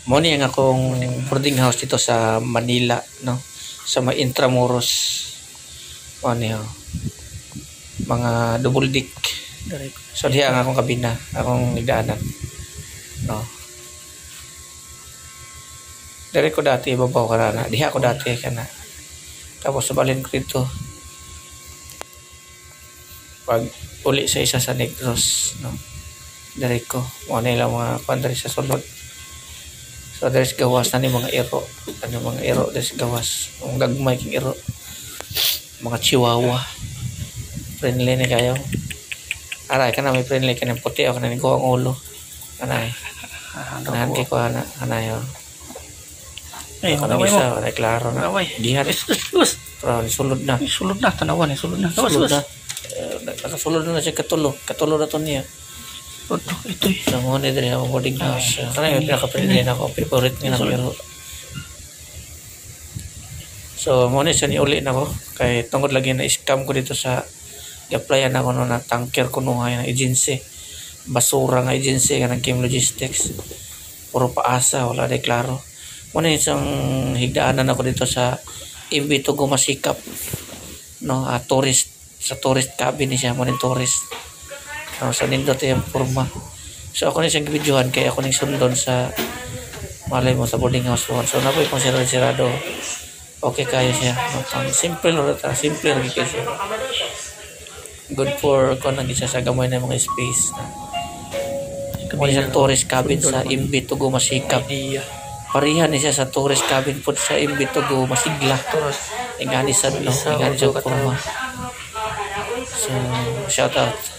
Mo ni ang akong boarding house dito sa Manila, no? Sa may Intramuros. Ano yun? Mga double deck. So diha ang akong kabina, akong nagdaanan. No. Dire ko dati ibabaw ka na. Diha ko dati kana. Tapos sabalin ko dito. Pag uli sa isa sa Negros, no. Dire ko mo nila mga pandre sa sulod. So there's gawas na ni mga iro. Ano mga iro there's gawas. Ang gagmay king iro. Mga chihuahua. Friendly ni kayo. Aray ka na may friendly ka ng puti o ka na ko ang ulo. Anay. Anahan kay ko ana. Anay o. Eh, Ano isa, anay klaro na. Dihan. Pero sulod na. Sulod na, tanawan eh, sulod na. Sulod na. Nakasulod na siya katulo. Katulo na to niya. Ito eh. Namuha ni din ako boarding house. Karena yung pinaka-friendly na ako. Favorite nga na pero. So, muna siya ni uli na ko. Kaya tungkol lagi na scam ko dito sa i-applyan ako no, na tanker ko nung na agency. Basura nga agency nga ng Kim Logistics. Puro paasa. Wala de klaro. Muna isang higdaanan ako dito sa Imbito Gumasikap. No, tourist. Sa tourist cabin siya. Muna tourist. So nindot yung forma. So ako na siyang videohan kaya ako nang sundon sa malay mo sa boarding house mo. So napoy kung sirado. Okay kayo siya. Simple or simple rin kayo siya. Good for kung nang isa sa gamay na mga space. Kung isang tourist cabin sa Imbito Gumasikap. Parihan siya sa tourist cabin po sa Imbito Gumasigla. Ingani sa no, ingani sa forma. So shout out.